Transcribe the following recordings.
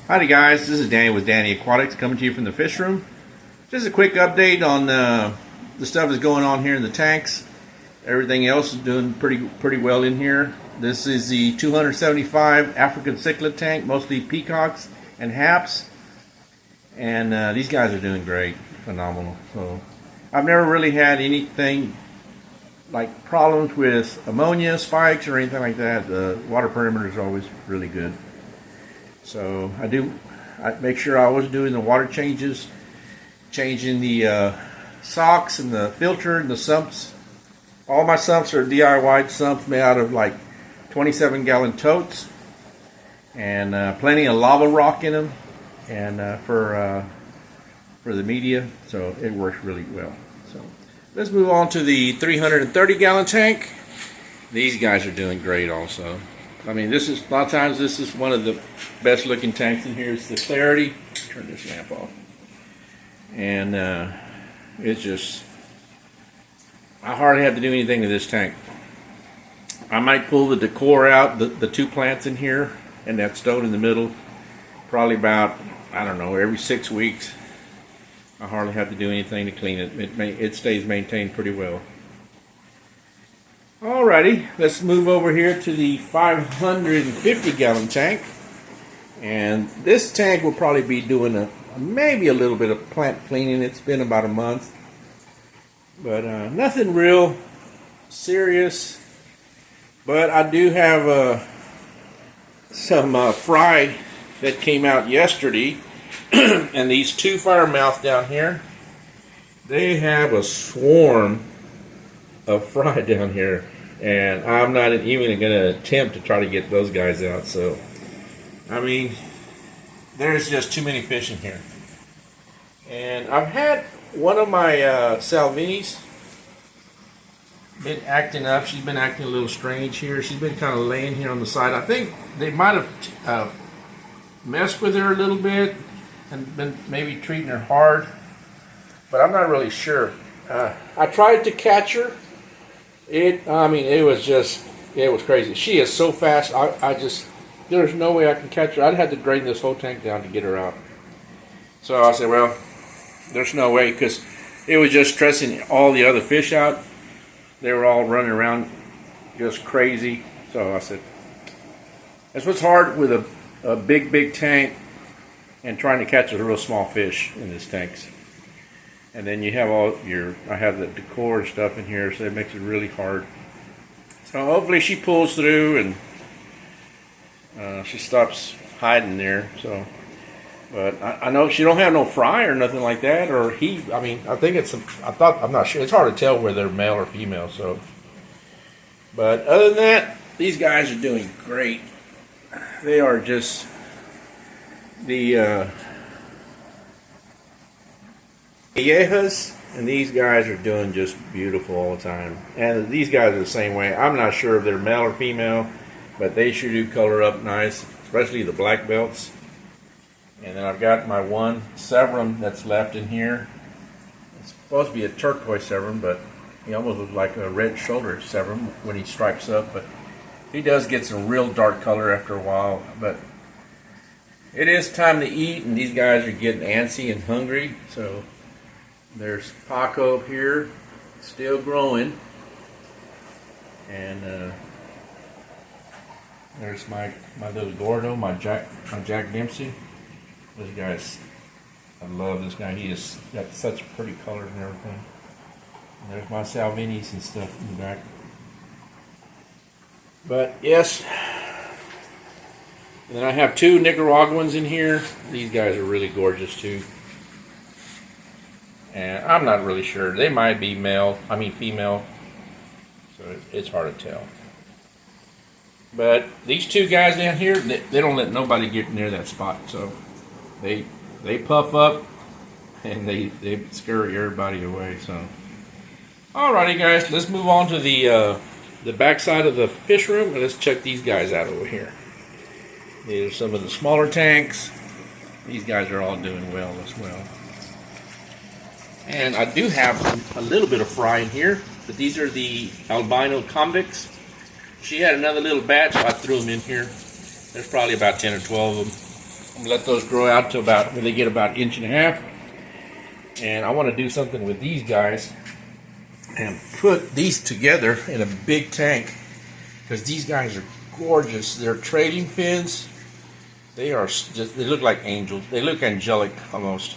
Howdy guys, this is Danny with Danny Aquatics coming to you from the fish room. Just a quick update on the stuff that's going on here in the tanks. Everything else is doing pretty well in here. This is the 275 African cichlid tank, mostly peacocks and haps. And these guys are doing great, phenomenal. So I've never really had anything like problems with ammonia spikes or anything like that. The water perimeter is always really good. So I make sure I always doing the water changes, changing the socks and the filter and the sumps. All my sumps are DIY sumps made out of like 27-gallon totes, and plenty of lava rock in them, and for the media, so it works really well. So let's move on to the 330-gallon tank. These guys are doing great also. I mean, this is a lot of times this is one of the best looking tanks in here. It's the Clarity. Turn this lamp off, and it's just, I hardly have to do anything to this tank. I might pull the decor out, the two plants in here and that stone in the middle, probably about, I don't know, every 6 weeks. I hardly have to do anything to clean it. It stays maintained pretty well. Alrighty, let's move over here to the 550-gallon tank. And this tank will probably be doing maybe a little bit of plant cleaning. It's been about a month, but nothing real serious. But I do have some fry that came out yesterday, and these two firemouth down here, they have a swarm of fry down here, and I'm not even going to attempt to try to get those guys out. So, I mean, there's just too many fish in here. And I've had one of my Salvinis been acting up. She's been acting a little strange here. She's been kind of laying here on the side. I think they might have messed with her a little bit and been maybe treating her hard, but I'm not really sure. I tried to catch her. It was crazy. She is so fast. There's no way I can catch her. I'd have to drain this whole tank down to get her out. So I said, well, there's no way, because it was just stressing all the other fish out. They were all running around just crazy. So I said, that's what's hard with a big tank and trying to catch a real small fish in these tanks. And then you have I have the decor and stuff in here, so it makes it really hard. So hopefully she pulls through and she stops hiding there. So, but I know she don't have no fry or nothing like that, or he. I mean, I think I'm not sure. It's hard to tell whether they're male or female. So, but other than that, these guys are doing great. They are just the Callejas, and these guys are doing just beautiful all the time. And these guys are the same way. I'm not sure if they're male or female, but they sure do color up nice, especially the black belts. And then I've got my one Severum that's left in here. It's supposed to be a turquoise Severum, but he almost looks like a red shoulder Severum when he stripes up. But he does get some real dark color after a while. But it is time to eat, and these guys are getting antsy and hungry. So there's Paco up here, still growing, and there's my little Gordo, my Jack Dempsey. This guy's, I love this guy. He has got such pretty colors and everything. And there's my Salvinis and stuff in the back. But yes, and then I have two Nicaraguans in here. These guys are really gorgeous too. And I'm not really sure. They might be female. So it's hard to tell. But these two guys down here, they don't let nobody get near that spot. So they puff up and they scare everybody away. So, alrighty guys, let's move on to the back side of the fish room, and let's check these guys out over here. These are some of the smaller tanks. These guys are all doing well as well. And I do have a little bit of fry in here, but these are the albino convicts. She had another little batch, so I threw them in here. There's probably about 10 or 12 of them. Let those grow out to about when they get about 1.5 inches. And I want to do something with these guys and put these together in a big tank, because these guys are gorgeous. They're trailing fins. They are just, they look like angels. They look angelic almost.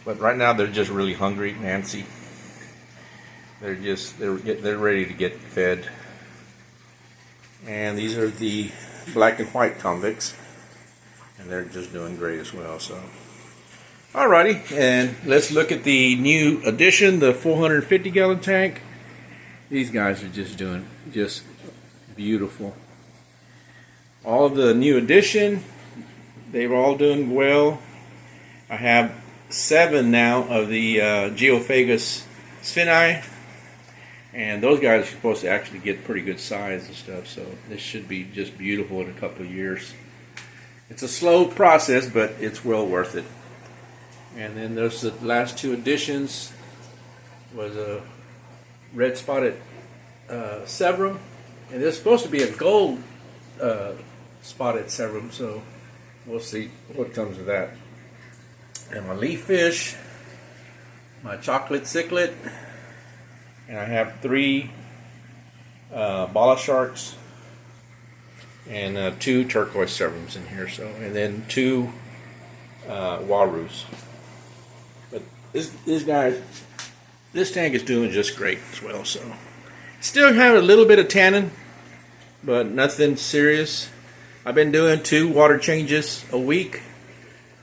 But right now they're just really hungry, Nancy. They're ready to get fed. And these are the black and white convicts, and they're just doing great as well. So, alrighty, and let's look at the new addition, the 450-gallon tank. These guys are just doing beautiful. All of the new addition, they're all doing well. I have 7 now of the Geophagus spheni, and those guys are supposed to actually get pretty good size and stuff, so this should be just beautiful in a couple of years. It's a slow process, but it's well worth it. And then there's the last 2 additions. Was a red spotted Severum, and there's supposed to be a gold spotted Severum, so we'll see what comes of that. And my leaf fish, my chocolate cichlid, and I have 3 bala sharks and 2 turquoise Severums in here. So, and then 2 warus. But this tank is doing just great as well. So, still have a little bit of tannin, but nothing serious. I've been doing 2 water changes a week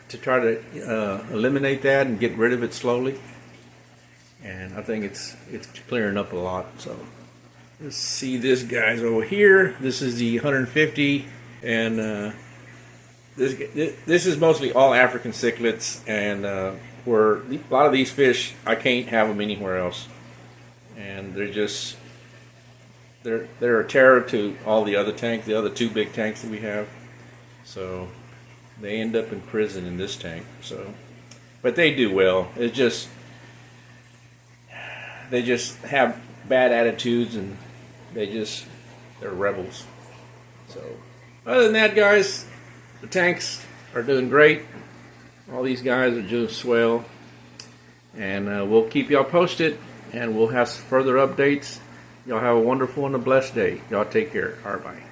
to try to eliminate that and get rid of it slowly, and I think it's clearing up a lot. So let's see this guy's over here. This is the 150, and this is mostly all African cichlids, and where a lot of these fish I can't have them anywhere else, and they're a terror to all the other tanks, the other 2 big tanks that we have. So they end up in prison in this tank. So, but they do well. They just have bad attitudes, and they're rebels. So, other than that, guys, the tanks are doing great. All these guys are doing swell, and we'll keep y'all posted, and we'll have further updates. Y'all have a wonderful and a blessed day. Y'all take care. All right, bye.